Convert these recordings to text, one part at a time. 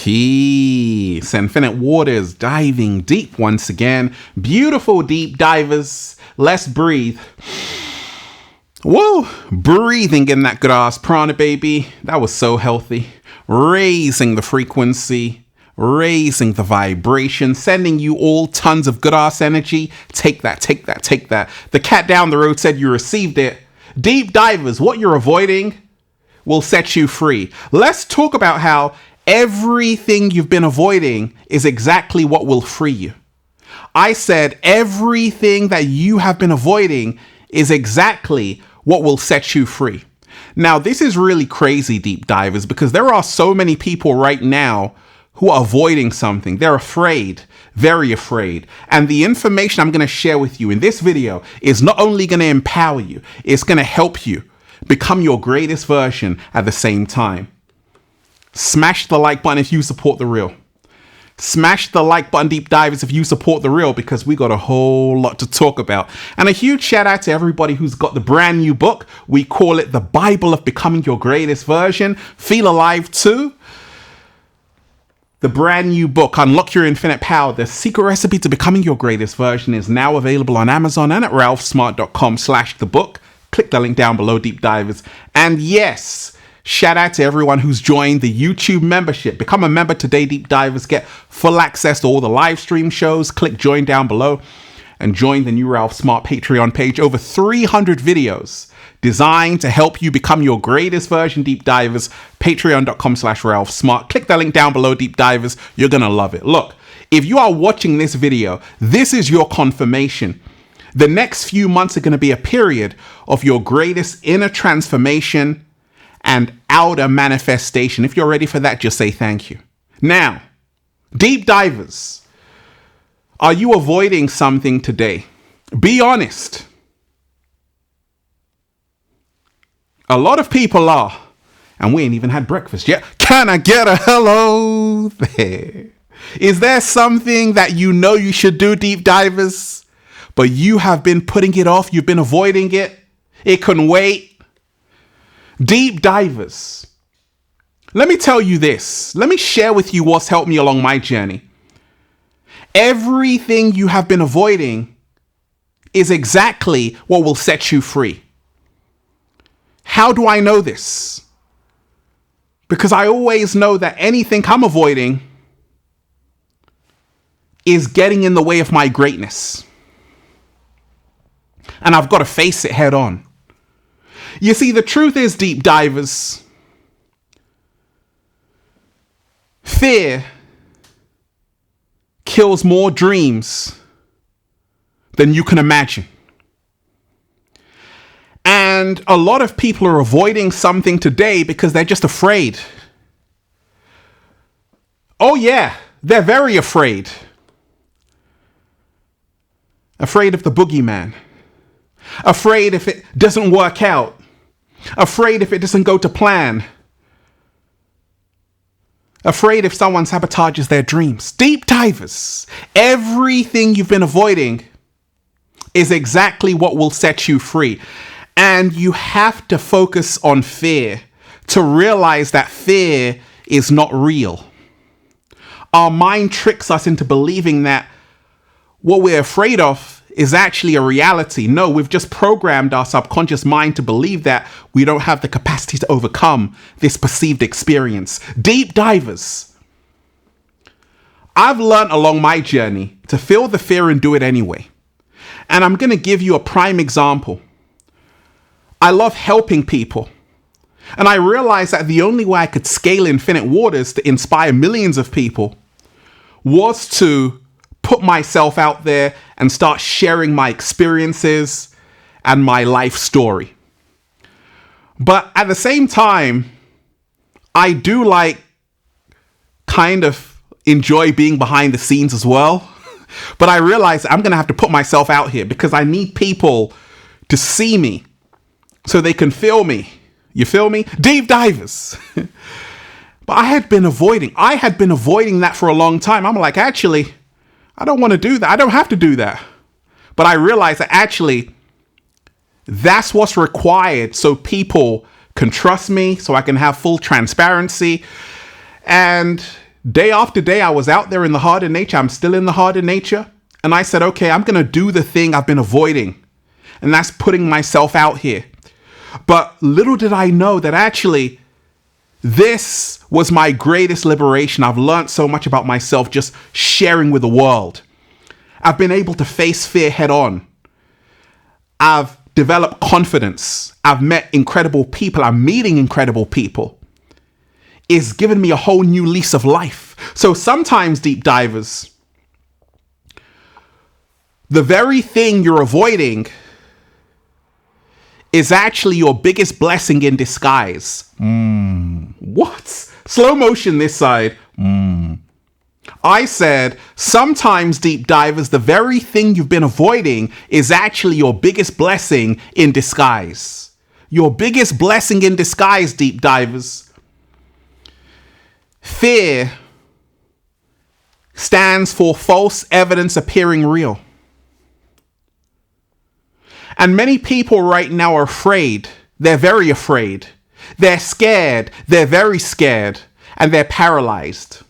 Peace. Infinite waters, diving deep once again. Beautiful deep divers. Let's breathe. Whoa, breathing in that grass, prana baby. That was so healthy. Raising the frequency, raising the vibration, sending you all tons of good ass energy. Take that, take that, take that. The cat down the road said you received it. Deep divers, what you're avoiding will set you free. Let's talk about how everything you've been avoiding is exactly what will free you. I said everything that you have been avoiding is exactly what will set you free. Now, this is really crazy, deep divers, because there are so many people right now who are avoiding something. They're afraid, very afraid. And the information I'm going to share with you in this video is not only going to empower you, it's going to help you become your greatest version at the same time. Smash the like button if you support the real. Smash the like button, deep divers, if you support the real, because we got a whole lot to talk about. And a huge shout out to everybody who's got the brand new book. We call it The Bible of Becoming Your Greatest Version. Feel Alive 2. The brand new book, Unlock Your Infinite Power, the secret recipe to becoming your greatest version, is now available on Amazon and at ralphsmart.com/thebook. Click the link down below, deep divers. And yes, shout out to everyone who's joined the YouTube membership. Become a member today, deep divers. Get full access to all the live stream shows. Click join down below and join the new Ralph Smart Patreon page. Over 300 videos designed to help you become your greatest version, deep divers. Patreon.com/Ralph Smart. Click the link down below, deep divers. You're going to love it. Look, if you are watching this video, this is your confirmation. The next few months are going to be a period of your greatest inner transformation and outer manifestation. If you're ready for that, just say thank you. Now, deep divers, are you avoiding something today? Be honest. A lot of people are, and we ain't even had breakfast yet. Can I get a hello there? Is there something that you know you should do, deep divers, but you have been putting it off? You've been avoiding it. It can wait. Deep divers, let me tell you this. Let me share with you what's helped me along my journey. Everything you have been avoiding is exactly what will set you free. How do I know this? Because I always know that anything I'm avoiding is getting in the way of my greatness. And I've got to face it head on. You see, the truth is, deep divers, fear kills more dreams than you can imagine. And a lot of people are avoiding something today because they're just afraid. Oh yeah, they're very afraid. Afraid of the boogeyman. Afraid if it doesn't work out. Afraid if it doesn't go to plan. Afraid if someone sabotages their dreams. Deep divers, everything you've been avoiding is exactly what will set you free. And you have to focus on fear to realize that fear is not real. Our mind tricks us into believing that what we're afraid of is actually a reality. No, we've just programmed our subconscious mind to believe that we don't have the capacity to overcome this perceived experience. Deep divers, I've learned along my journey to feel the fear and do it anyway. And I'm going to give you a prime example. I love helping people. And I realized that the only way I could scale Infinite Waters to inspire millions of people was to put myself out there and start sharing my experiences and my life story. But at the same time, I do kind of enjoy being behind the scenes as well. But I realize I'm going to have to put myself out here because I need people to see me so they can feel me. You feel me? Deep divers. But I had been avoiding that for a long time. I'm like, actually, I don't want to do that. I don't have to do that. But I realized that actually that's what's required so people can trust me, so I can have full transparency. And day after day, I was out there in the harder nature. I'm still in the harder nature. And I said, okay, I'm going to do the thing I've been avoiding. And that's putting myself out here. But little did I know that actually this was my greatest liberation. I've learned so much about myself just sharing with the world. I've been able to face fear head on. I've developed confidence. I've met incredible people. I'm meeting incredible people. It's given me a whole new lease of life. So sometimes, deep divers, the very thing you're avoiding is actually your biggest blessing in disguise. What? Slow motion this side. I said, sometimes, deep divers, the very thing you've been avoiding is actually your biggest blessing in disguise. Your biggest blessing in disguise, deep divers. Fear stands for false evidence appearing real. And many people right now are afraid. They're very afraid. They're scared. They're very scared. And they're paralyzed.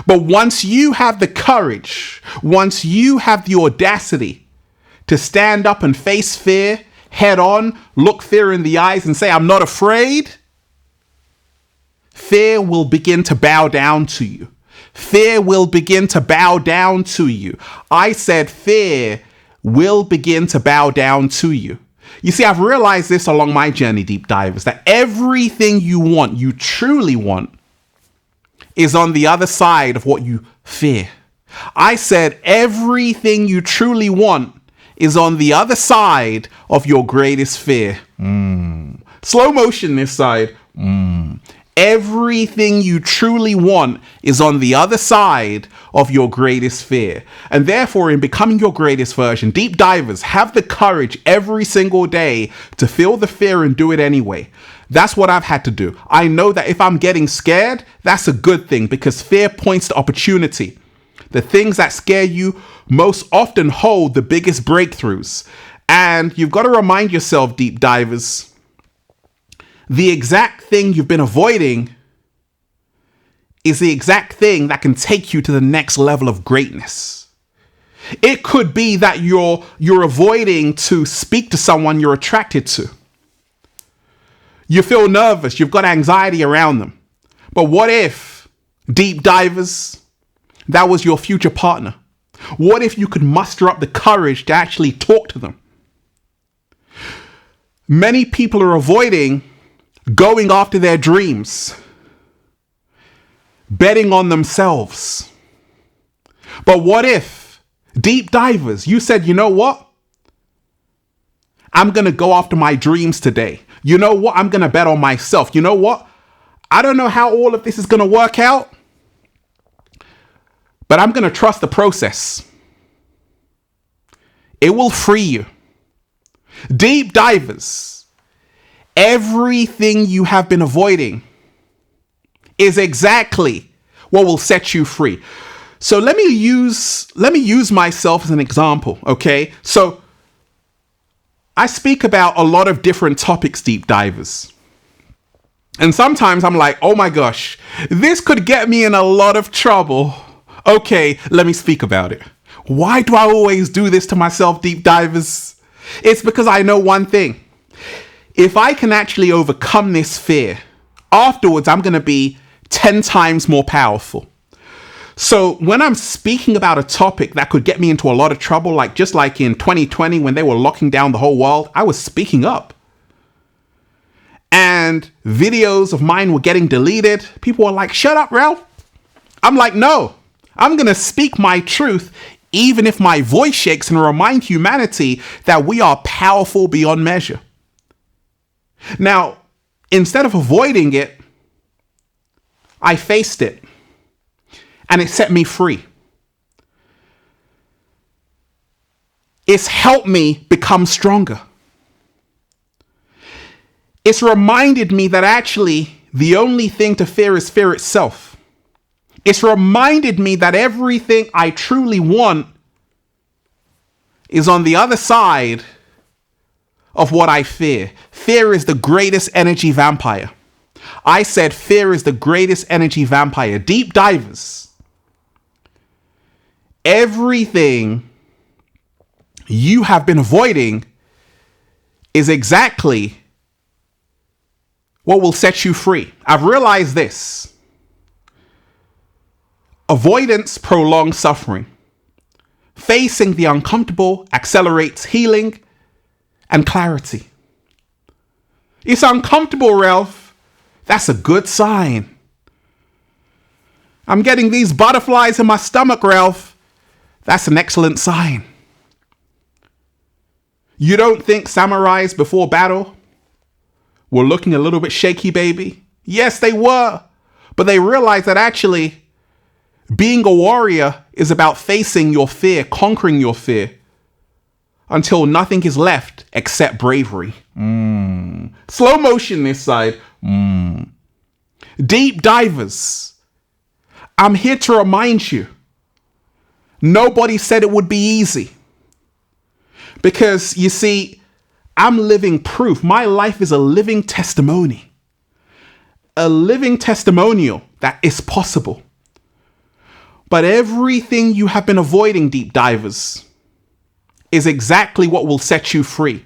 But once you have the courage, once you have the audacity to stand up and face fear head on, look fear in the eyes and say, I'm not afraid, fear will begin to bow down to you. Fear will begin to bow down to you. I said fear will begin to bow down to you. You see, I've realized this along my journey, deep divers, that everything you want, you truly want, is on the other side of what you fear. I said everything you truly want is on the other side of your greatest fear. Slow motion this side. Everything you truly want is on the other side of your greatest fear. And therefore, in becoming your greatest version, deep divers, have the courage every single day to feel the fear and do it anyway. That's what I've had to do. I know that if I'm getting scared, that's a good thing because fear points to opportunity. The things that scare you most often hold the biggest breakthroughs. And you've got to remind yourself, deep divers, the exact thing you've been avoiding is the exact thing that can take you to the next level of greatness. It could be that you're avoiding to speak to someone you're attracted to. You feel nervous, you've got anxiety around them. But what if, deep divers, that was your future partner? What if you could muster up the courage to actually talk to them? Many people are avoiding going after their dreams, betting on themselves. But what if, deep divers, you said, you know what? I'm going to go after my dreams today. You know what? I'm going to bet on myself. You know what? I don't know how all of this is going to work out, but I'm going to trust the process. It will free you. Deep divers, everything you have been avoiding is exactly what will set you free. So let me use myself as an example, okay? So I speak about a lot of different topics, deep divers. And sometimes I'm like, oh my gosh, this could get me in a lot of trouble. Okay, let me speak about it. Why do I always do this to myself, deep divers? It's because I know one thing. If I can actually overcome this fear, afterwards I'm going to be 10 times more powerful. So when I'm speaking about a topic that could get me into a lot of trouble, like just like in 2020 when they were locking down the whole world, I was speaking up. And videos of mine were getting deleted. People were like, shut up, Ralph. I'm like, no, I'm going to speak my truth, even if my voice shakes, and remind humanity that we are powerful beyond measure. Now, instead of avoiding it, I faced it. And it set me free. It's helped me become stronger. It's reminded me that actually the only thing to fear is fear itself. It's reminded me that everything I truly want is on the other side of what I fear. Fear is the greatest energy vampire. I said fear is the greatest energy vampire. Deep divers. Everything you have been avoiding is exactly what will set you free. I've realized this. Avoidance prolongs suffering. Facing the uncomfortable accelerates healing and clarity. It's uncomfortable, Ralph. That's a good sign. I'm getting these butterflies in my stomach, Ralph. That's an excellent sign. You don't think samurais before battle were looking a little bit shaky, baby? Yes, they were. But they realized that actually being a warrior is about facing your fear, conquering your fear until nothing is left except bravery. Slow motion this side. Deep divers. I'm here to remind you, nobody said it would be easy. Because you see, I'm living proof. My life is a living testimony. A living testimonial that is possible. But everything you have been avoiding, deep divers, is exactly what will set you free.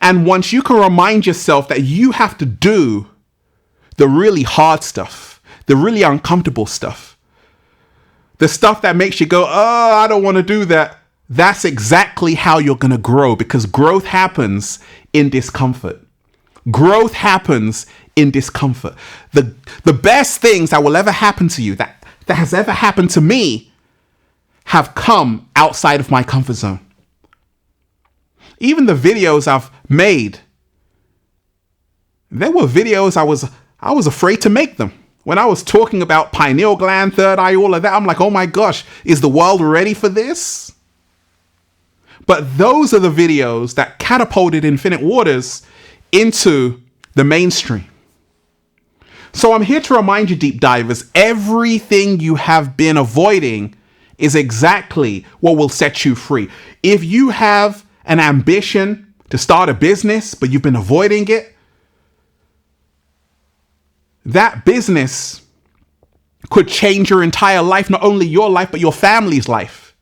And once you can remind yourself that you have to do the really hard stuff, the really uncomfortable stuff, the stuff that makes you go, oh, I don't want to do that. That's exactly how you're going to grow, because growth happens in discomfort. Growth happens in discomfort. The best things that will ever happen to you, that has ever happened to me, have come outside of my comfort zone. Even the videos I've made, there were videos I was afraid to make them. When I was talking about pineal gland, third eye, all of that, I'm like, oh my gosh, is the world ready for this? But those are the videos that catapulted Infinite Waters into the mainstream. So I'm here to remind you, deep divers, everything you have been avoiding is exactly what will set you free. If you have an ambition to start a business, but you've been avoiding it, that business could change your entire life, not only your life, but your family's life.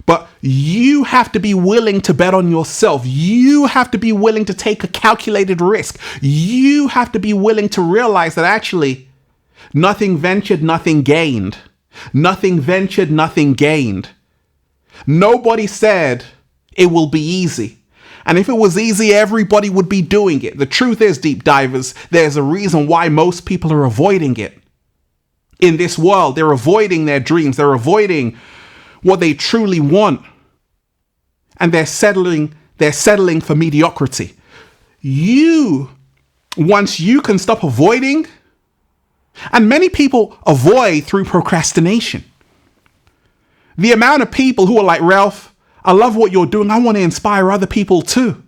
But you have to be willing to bet on yourself. You have to be willing to take a calculated risk. You have to be willing to realize that actually nothing ventured, nothing gained. Nothing ventured, nothing gained. Nobody said it will be easy. And if it was easy, everybody would be doing it. The truth is, deep divers, there's a reason why most people are avoiding it. In this world, they're avoiding their dreams. They're avoiding what they truly want. And they're settling for mediocrity. Once you can stop avoiding, and many people avoid through procrastination. The amount of people who are like, Ralph, I love what you're doing. I want to inspire other people too.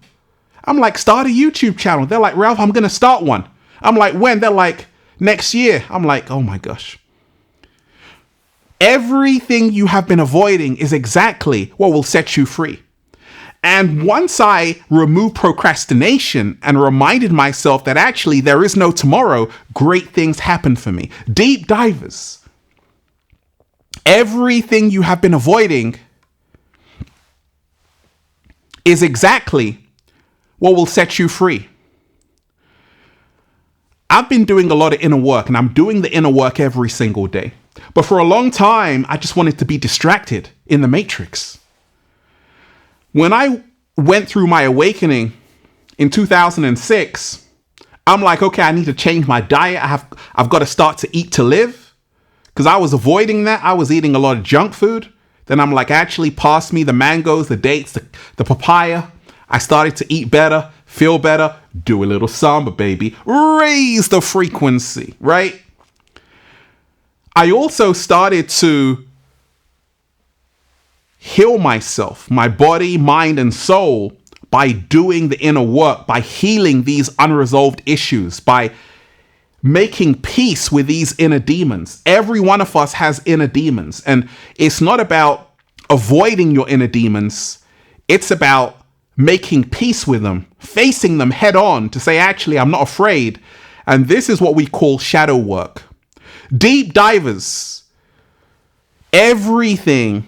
I'm like, start a YouTube channel. They're like, Ralph, I'm going to start one. I'm like, when? They're like, next year. I'm like, oh my gosh. Everything you have been avoiding is exactly what will set you free. And once I removed procrastination and reminded myself that actually there is no tomorrow, great things happen for me. Deep divers. Everything you have been avoiding is exactly what will set you free. I've been doing a lot of inner work, and I'm doing the inner work every single day. But for a long time, I just wanted to be distracted in the matrix. When I went through my awakening in 2006, I'm like, okay, I need to change my diet. I've got to start to eat to live, because I was avoiding that. I was eating a lot of junk food. Then I'm like, actually pass me the mangoes, the dates, the papaya. I started to eat better, feel better, do a little samba, baby. Raise the frequency, right? I also started to heal myself, my body, mind, and soul, by doing the inner work, by healing these unresolved issues, by making peace with these inner demons. Every one of us has inner demons, and it's not about avoiding your inner demons. It's about making peace with them, facing them head on to say, actually, I'm not afraid. And this is what we call shadow work. Deep divers, everything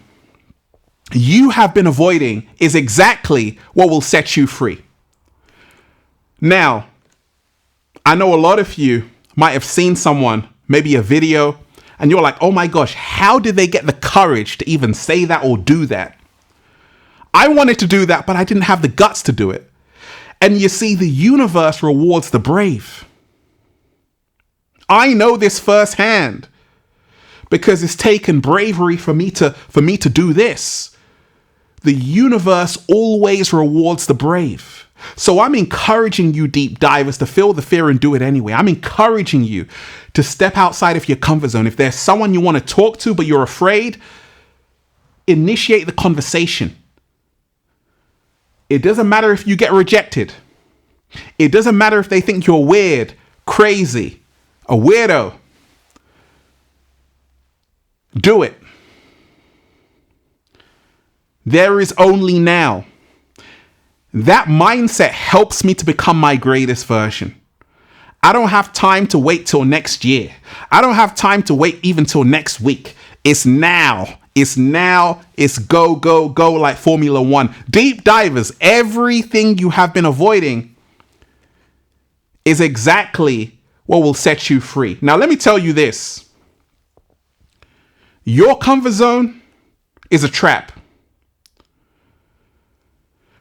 you have been avoiding is exactly what will set you free. Now, I know a lot of you might have seen someone, maybe a video, and you're like, oh my gosh, how did they get the courage to even say that or do that? I wanted to do that, but I didn't have the guts to do it. And you see, the universe rewards the brave. I know this firsthand because it's taken bravery for me to do this. The universe always rewards the brave. So I'm encouraging you, deep divers, to feel the fear and do it anyway. I'm encouraging you to step outside of your comfort zone. If there's someone you want to talk to, but you're afraid, initiate the conversation. It doesn't matter if you get rejected. It doesn't matter if they think you're weird, crazy, a weirdo. Do it. There is only now. That mindset helps me to become my greatest version. I don't have time to wait till next year. I don't have time to wait even till next week. It's now. It's now. It's go, go, go like Formula One. Deep divers, everything you have been avoiding is exactly what will set you free. Now, let me tell you this. Your comfort zone is a trap.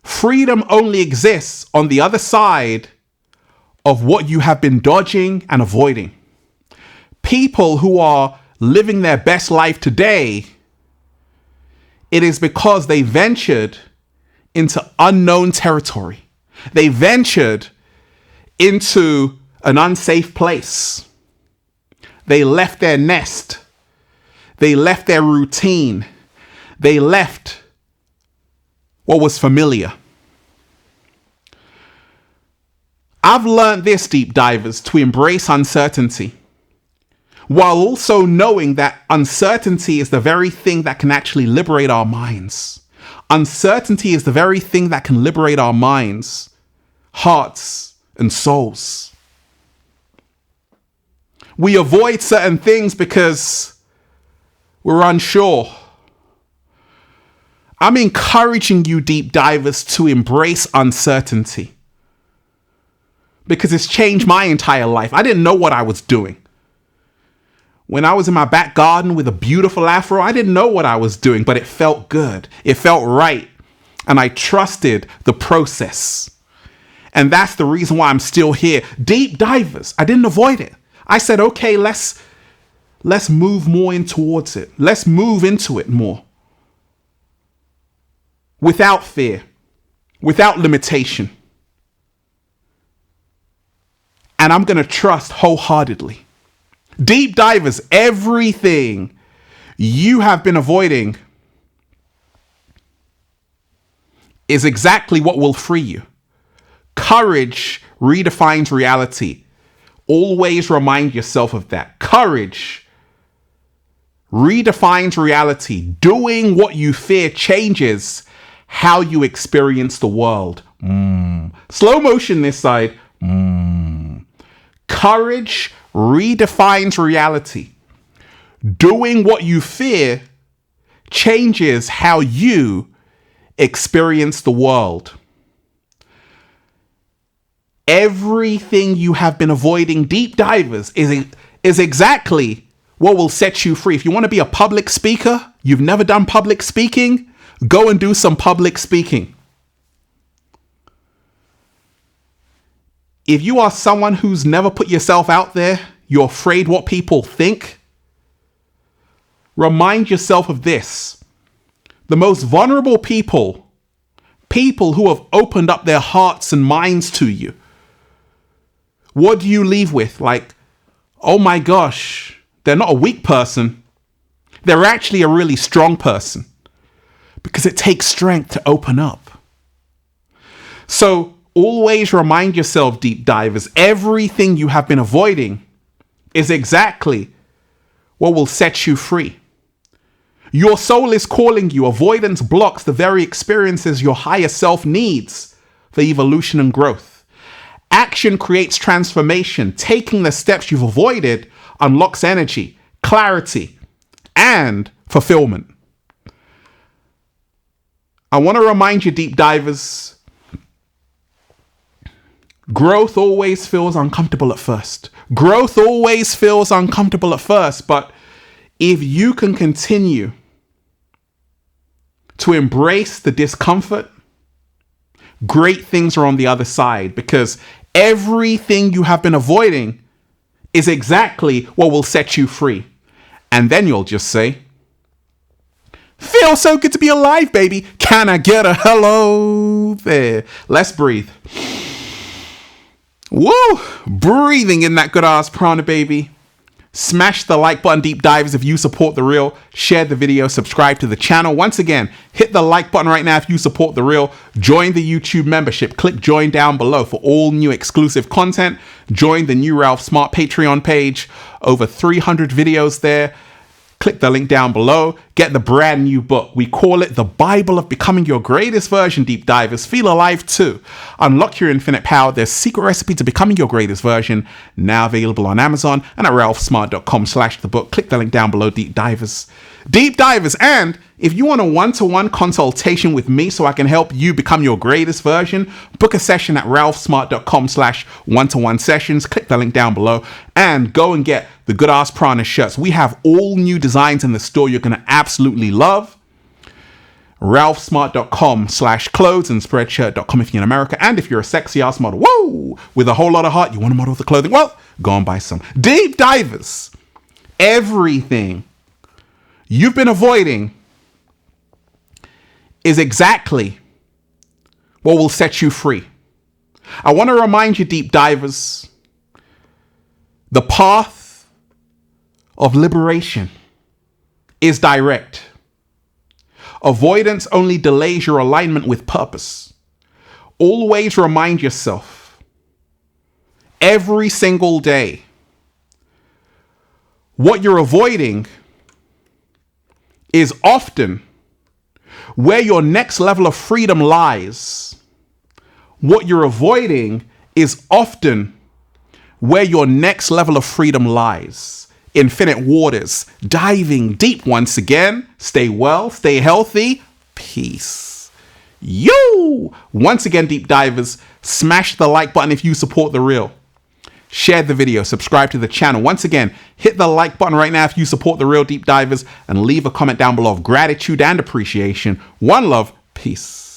Freedom only exists on the other side of what you have been dodging and avoiding. People who are living their best life today, it is because they ventured into unknown territory. They ventured into an unsafe place. They left their nest. They left their routine. They left what was familiar. I've learned this, deep divers, to embrace uncertainty, while also knowing that uncertainty is the very thing that can actually liberate our minds. Uncertainty is the very thing that can liberate our minds, hearts, and souls. We avoid certain things because we're unsure. I'm encouraging you, deep divers, to embrace uncertainty because it's changed my entire life. I didn't know what I was doing. When I was in my back garden with a beautiful afro, I didn't know what I was doing, but it felt good. It felt right. And I trusted the process. And that's the reason why I'm still here. Deep divers, I didn't avoid it. I said, okay, let's move more in towards it. Let's move into it more. Without fear, without limitation. And I'm going to trust wholeheartedly. Deep divers, everything you have been avoiding is exactly what will free you. Courage redefines reality. Always remind yourself of that. Courage redefines reality. Doing what you fear changes how you experience the world. Slow motion this side. Courage redefines reality. Doing what you fear changes how you experience the world. Everything you have been avoiding, deep divers, is exactly what will set you free. If you want to be a public speaker, you've never done public speaking, go and do some public speaking. If you are someone who's never put yourself out there, you're afraid what people think, remind yourself of this. The most vulnerable people who have opened up their hearts and minds to you, what do you leave with? Like, oh my gosh, they're not a weak person. They're actually a really strong person because it takes strength to open up. So always remind yourself, deep divers, everything you have been avoiding is exactly what will set you free. Your soul is calling you. Avoidance blocks the very experiences your higher self needs for evolution and growth. Action creates transformation. Taking the steps you've avoided unlocks energy, clarity, and fulfillment. I want to remind you, deep divers, growth always feels uncomfortable at first. Growth always feels uncomfortable at first, but if you can continue to embrace the discomfort, great things are on the other side, because everything you have been avoiding is exactly what will set you free. And then you'll just say, feels so good to be alive, baby. Can I get a hello there? Let's breathe. Woo! Breathing in that good ass prana, baby. Smash the like button, deep divers, if you support the real. Share the video, subscribe to the channel. Once again, hit the like button right now if you support the real. Join the YouTube membership. Click join down below for all new exclusive content. Join the new Ralph Smart Patreon page. Over 300 videos there. Click the link down below. Get the brand new book. We call it The Bible of Becoming Your Greatest Version, deep divers. Feel alive too. Unlock your infinite power. There's secret recipe to becoming your greatest version. Now available on Amazon and at ralphsmart.com/the book. Click the link down below, deep divers. Deep divers. And if you want a one-to-one consultation with me so I can help you become your greatest version, book a session at ralphsmart.com/one-to-one sessions. Click the link down below and go and get the Good Ass Prana shirts. We have all new designs in the store you're going to absolutely love. ralphsmart.com/clothes and spreadshirt.com if you're in America. And if you're a sexy ass model, whoa, with a whole lot of heart, you want to model the clothing, well, go and buy some. Deep divers, everything you've been avoiding is exactly what will set you free. I want to remind you, deep divers, the path of liberation is direct. Avoidance only delays your alignment with purpose. Always remind yourself every single day what you're avoiding is often where your next level of freedom lies. What you're avoiding is often where your next level of freedom lies. Infinite waters, diving deep once again. Stay well, stay healthy. Peace. Yo! Once again, deep divers, smash the like button if you support the real. Share the video, subscribe to the channel. Once again, hit the like button right now if you support the real, deep divers, and leave a comment down below of gratitude and appreciation. One love, peace.